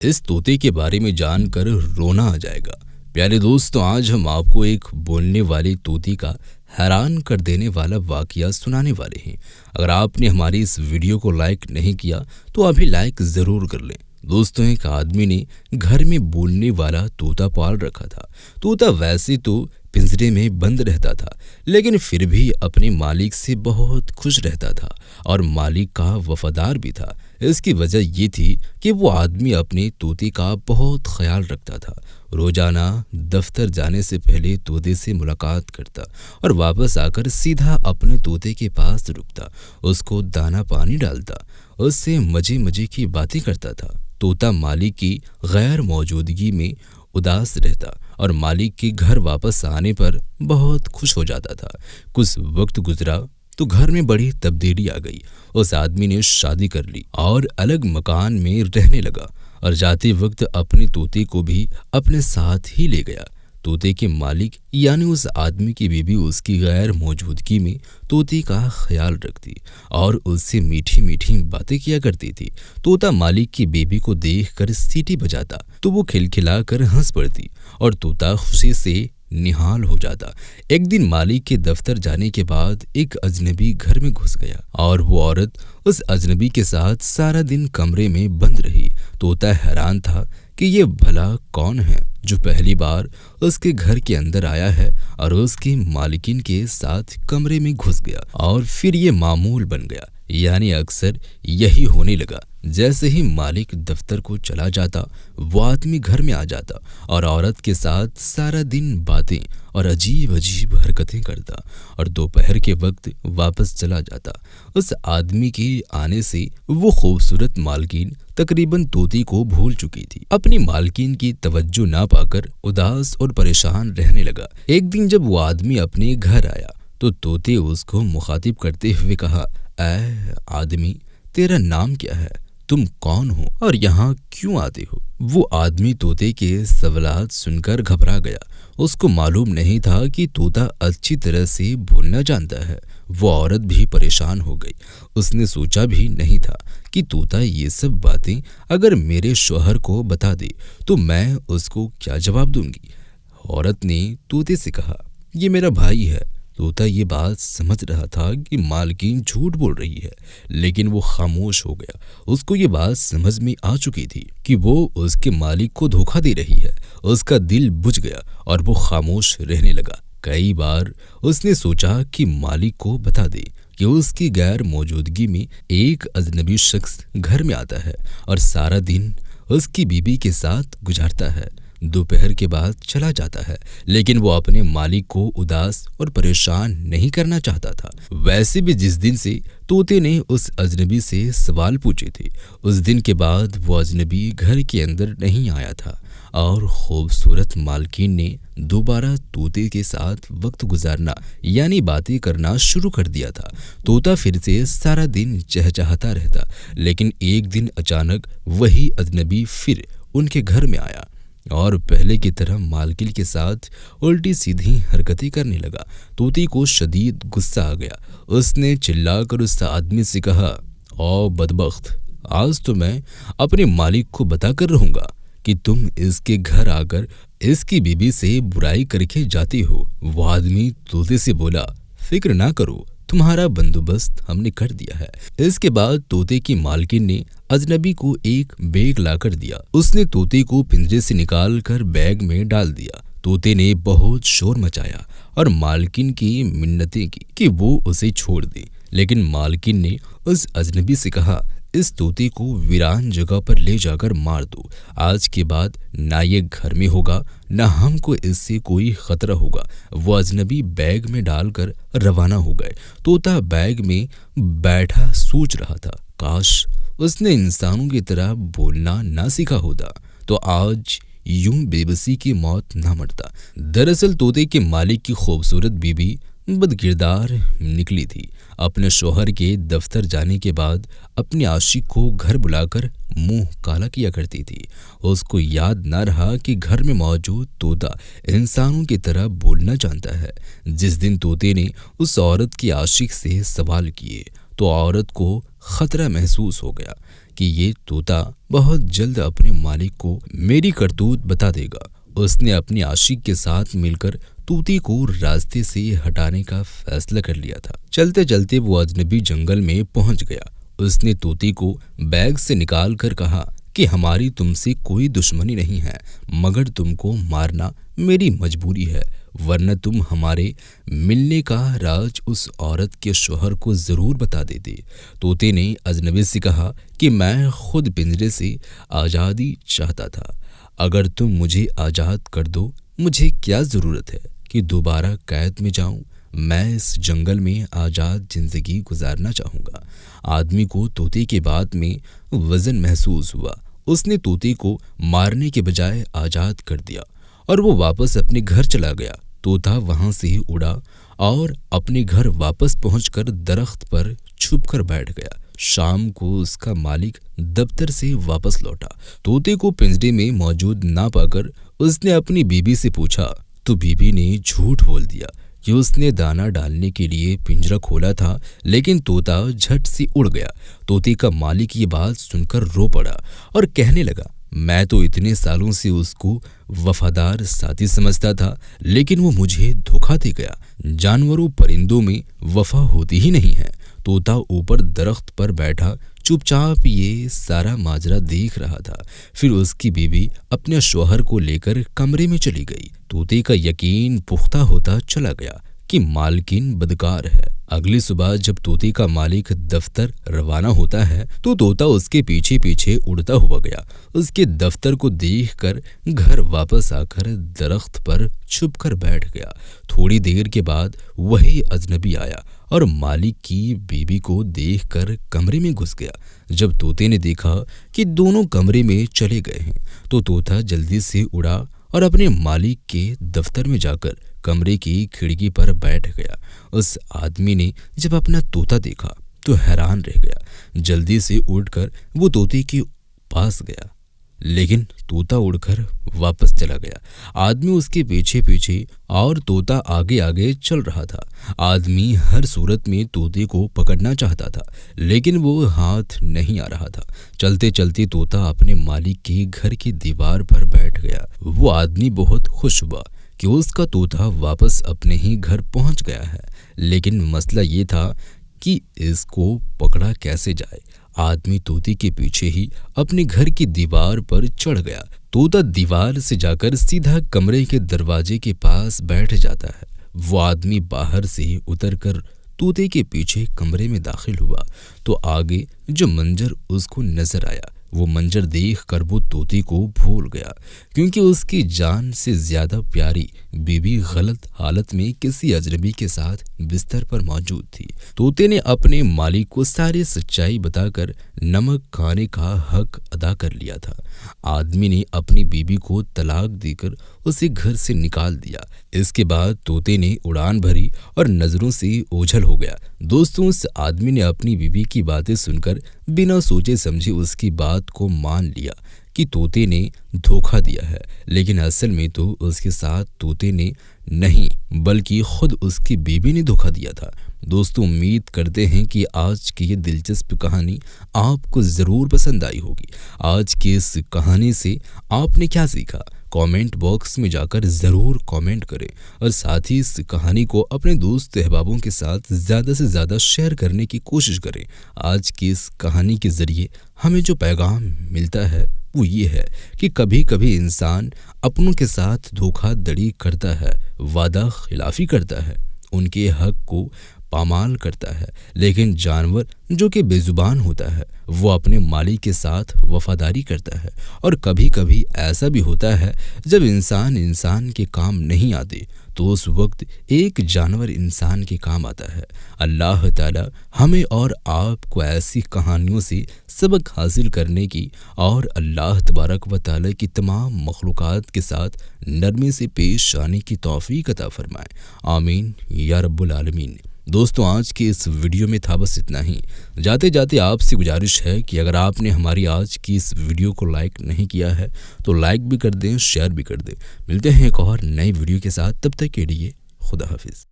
इस तोते के बारे में जानकर रोना आ जाएगा। प्यारे दोस्तों, आज हम आपको एक बोलने वाली तोते का हैरान कर देने वाला वाकया सुनाने वाले हैं। अगर आपने हमारी इस वीडियो को लाइक नहीं किया तो अभी लाइक ज़रूर कर लें। दोस्तों, एक आदमी ने घर में बोलने वाला तोता पाल रखा था। तोता वैसे तो पिंजरे में बंद रहता था, लेकिन फिर भी अपने मालिक से बहुत खुश रहता था और मालिक का वफादार भी था। इसकी वजह ये थी कि वो आदमी अपने तोते का बहुत ख्याल रखता था। रोजाना दफ्तर जाने से पहले तोते से मुलाकात करता और वापस आकर सीधा अपने तोते के पास रुकता, उसको दाना पानी डालता, उससे मजे मजे की बातें करता था। तोता मालिक की गैर मौजूदगी में उदास रहता और मालिक के घर वापस आने पर बहुत खुश हो जाता था। कुछ वक्त गुजरा तो घर में बड़ी तब्दीली आ गई। उस आदमी ने शादी कर ली और अलग मकान में रहने लगा और जाते वक्त अपने तोते को भी अपने साथ ही ले गया। तोते के मालिक यानी उस आदमी की बीबी उसकी गैर मौजूदगी में तोते का ख्याल रखती और उससे मीठी मीठी बातें किया करती थी। तोता मालिक की बीबी को देखकर सीटी बजाता तो वो खिलखिलाकर हंस पड़ती और तोता खुशी से निहाल हो जाता। एक दिन मालिक के दफ्तर जाने के बाद एक अजनबी घर में घुस गया और वो औरत उस अजनबी के साथ सारा दिन कमरे में बंद रही। तोता हैरान था कि ये भला कौन है जो पहली बार उसके घर के अंदर आया है और उसकी मालिकिन के साथ कमरे में घुस गया। और फिर ये मामूल बन गया, यानी अक्सर यही होने लगा। जैसे ही मालिक दफ्तर को चला जाता वो आदमी घर में आ जाता और औरत के साथ सारा दिन बातें और अजीब अजीब हरकतें करता और दोपहर के वक्त वापस चला जाता। उस आदमी के आने से वो खूबसूरत मालकिन तकरीबन तोते को भूल चुकी थी। अपनी मालकिन की तवज्जो ना पाकर उदास और परेशान रहने लगा। एक दिन जब वो आदमी अपने घर आया तो तोते उसको मुखातिब करते हुए कहा, ऐ आदमी, तेरा नाम क्या है? तुम कौन हो और यहाँ क्यों आते हो? वो आदमी तोते के सवालात सुनकर घबरा गया। उसको मालूम नहीं था कि तोता अच्छी तरह से बोलना जानता है। वो औरत भी परेशान हो गई। उसने सोचा भी नहीं था कि तोता ये सब बातें अगर मेरे शौहर को बता दे तो मैं उसको क्या जवाब दूंगी। औरत ने तोते से कहा, ये मेरा भाई है। तोता ये बात समझ रहा था कि मालकिन झूठ बोल रही है, लेकिन वो खामोश हो गया। उसको ये बात समझ में आ चुकी थी कि वो उसके मालिक को धोखा दे रही है। उसका दिल बुझ गया और वो खामोश रहने लगा। कई बार उसने सोचा कि मालिक को बता दे कि उसकी गैर मौजूदगी में एक अजनबी शख्स घर में आता है और सारा दिन उसकी बीबी के साथ गुजारता है, दोपहर के बाद चला जाता है, लेकिन वो अपने मालिक को उदास और परेशान नहीं करना चाहता था। वैसे भी जिस दिन से तोते ने उस अजनबी से सवाल पूछे थे, उस दिन के बाद वो अजनबी घर के अंदर नहीं आया था और खूबसूरत मालकिन ने दोबारा तोते के साथ वक्त गुजारना यानी बातें करना शुरू कर दिया था। तोता फिर से सारा दिन चहचहाता रहता, लेकिन एक दिन अचानक वही अजनबी फिर उनके घर में आया और पहले की तरह मालकिन के साथ उल्टी सीधी हरकतें करने लगा। तोते को शदीद गुस्सा आ गया। उसने चिल्लाकर उस आदमी से कहा, ओ बदबख्त, आज तो मैं अपने मालिक को बताकर रहूंगा कि तुम इसके घर आकर इसकी बीबी से बुराई करके जाती हो। वो आदमी तोते से बोला, फिक्र ना करो, तुम्हारा बंदोबस्त हमने कर दिया है। इसके बाद तोते की मालकिन ने अजनबी को एक बैग लाकर दिया। उसने तोते को पिंजरे से निकाल कर बैग में डाल दिया। तोते ने बहुत शोर मचाया और मालकिन की मिन्नतें की कि वो उसे छोड़ दे, लेकिन मालकिन ने उस अजनबी से कहा, इस तोते को वीरान जगह पर ले जाकर मार दो। आज के बाद ना ये घर में होगा ना हमको इससे कोई खतरा होगा। वो अजनबी बैग में डालकर रवाना हो गए। तोता बैग में बैठा सोच रहा था, काश उसने इंसानों की तरह बोलना ना सीखा होता तो आज यूं बेबसी की मौत ना मरता। दरअसल तोते के मालिक की खूबसूरत बीबी बदकिरदार निकली थी। अपने शौहर के दफ्तर जाने के बाद अपने आशिक को घर बुलाकर मुंह काला किया करती थी। उसको याद ना रहा कि घर में मौजूद तोता इंसानों की तरह बोलना जानता है। जिस दिन तोते ने उस औरत की आशिक से सवाल किए तो औरत को खतरा महसूस हो गया कि ये तोता बहुत जल्द अपने मालिक को मेरी करतूत बता देगा। उसने अपनी आशिक के साथ मिलकर तूती को रास्ते से हटाने का फैसला कर लिया था। चलते चलते वो अजनबी जंगल में पहुंच गया। उसने तूती को बैग से निकाल कर कहा कि हमारी तुमसे कोई दुश्मनी नहीं है, मगर तुमको मारना मेरी मजबूरी है, वरना तुम हमारे मिलने का राज उस औरत के शौहर को जरूर बता देते। तोते ने अजनबी से कहा कि मैं खुद पिंजरे से आज़ादी चाहता था। अगर तुम मुझे आज़ाद कर दो, मुझे क्या ज़रूरत है कि दोबारा कैद में जाऊं। मैं इस जंगल में आज़ाद जिंदगी गुजारना चाहूँगा। आदमी को तोते की बात में वजन महसूस हुआ। उसने तोते को मारने के बजाय आज़ाद कर दिया और वो वापस अपने घर चला गया। तोता वहां से ही उड़ा और अपने घर वापस पहुंचकर दरख्त पर छुपकर बैठ गया। शाम को उसका मालिक दफ्तर से वापस लौटा। तोते को पिंजरे में मौजूद ना पाकर उसने अपनी बीबी से पूछा, तो बीबी ने झूठ बोल दिया कि उसने दाना डालने के लिए पिंजरा खोला था, लेकिन तोता झट से उड़ गया। तोते का मालिक ये बात सुनकर रो पड़ा और कहने लगा, मैं तो इतने सालों से उसको वफादार साथी समझता था, लेकिन वो मुझे धोखा दे गया। जानवरों परिंदों में वफा होती ही नहीं है। तोता ऊपर दरख्त पर बैठा चुपचाप ये सारा माजरा देख रहा था। फिर उसकी बीबी अपने शौहर को लेकर कमरे में चली गई। तोते का यकीन पुख्ता होता चला गया कि मालकिन बदकार है। अगली सुबह जब तोते का मालिक दफ्तर रवाना होता है तो तोता उसके पीछे पीछे उड़ता हुआ गया। उसके दफ्तर को देखकर घर वापस आकर दरख्त पर छुपकर बैठ गया। थोड़ी देर के बाद वही अजनबी आया और मालिक की बीबी को देखकर कमरे में घुस गया। जब तोते ने देखा कि दोनों कमरे में चले गए हैं तो तोता जल्दी से उड़ा और अपने मालिक के दफ्तर में जाकर कमरे की खिड़की पर बैठ गया। उस आदमी ने जब अपना तोता देखा तो हैरान रह गया। जल्दी से उठकर वो तोते के पास गया, लेकिन तोता उड़कर वापस चला गया। आदमी उसके पीछे पीछे और तोता आगे आगे चल रहा था। आदमी हर सूरत में तोते को पकड़ना चाहता था, लेकिन वो हाथ नहीं आ रहा था। चलते चलते तोता अपने मालिक के घर की दीवार पर बैठ गया। वो आदमी बहुत खुश हुआ कि उसका तोता वापस अपने ही घर पहुंच गया है, लेकिन मसला ये था कि इसको पकड़ा कैसे जाए। आदमी तोते के पीछे ही अपने घर की दीवार पर चढ़ गया। तोता दीवार से जाकर सीधा कमरे के दरवाजे के पास बैठ जाता है। वो आदमी बाहर से ही उतरकर तोते के पीछे कमरे में दाखिल हुआ तो आगे जो मंजर उसको नजर आया, वो मंजर देख कर वो तोते को भूल गया, क्योंकि उसकी जान से ज्यादा प्यारी बीबी गलत हालत में किसी अजनबी के साथ बिस्तर पर मौजूद थी। तोते ने अपने मालिक को सारी सच्चाई बताकर नमक खाने का हक अदा कर लिया था। आदमी ने अपनी बीबी को तलाक देकर उसे घर से निकाल दिया। इसके बाद तोते ने उड़ान भरी और नजरों से ओझल हो गया। दोस्तों, उस आदमी ने अपनी बीबी की बातें सुनकर बिना सोचे समझे उसकी बात को मान लिया कि तोते ने धोखा दिया है, लेकिन असल में तो उसके साथ तोते ने नहीं बल्कि खुद उसकी बीबी ने धोखा दिया था। दोस्तों, उम्मीद करते हैं कि आज की ये दिलचस्प कहानी आपको ज़रूर पसंद आई होगी। आज की इस कहानी से आपने क्या सीखा? कमेंट बॉक्स में जाकर ज़रूर कमेंट करें और साथ ही इस कहानी को अपने दोस्त अहबाबों के साथ ज़्यादा से ज़्यादा शेयर करने की कोशिश करें। आज की इस कहानी के ज़रिए हमें जो पैगाम मिलता है वो ये है कि कभी कभी इंसान अपनों के साथ धोखाधड़ी करता है, वादा खिलाफी करता है, उनके हक को पामाल करता है, लेकिन जानवर जो कि बेजुबान होता है वो अपने मालिक के साथ वफादारी करता है। और कभी कभी ऐसा भी होता है जब इंसान के काम नहीं आते तो उस वक्त एक जानवर इंसान के काम आता है। अल्लाह ताला हमें और आपको ऐसी कहानियों से सबक हासिल करने की और अल्लाह तबारक व तआला की तमाम मखलूक़ात के साथ नरमी से पेश आने की तौफीक अता फरमाए। आमीन या रब्बुल आलमीन। दोस्तों, आज के इस वीडियो में था बस इतना ही। जाते जाते आपसे गुजारिश है कि अगर आपने हमारी आज की इस वीडियो को लाइक नहीं किया है तो लाइक भी कर दें, शेयर भी कर दें। मिलते हैं एक और नई वीडियो के साथ, तब तक के लिए खुदा हाफिज़।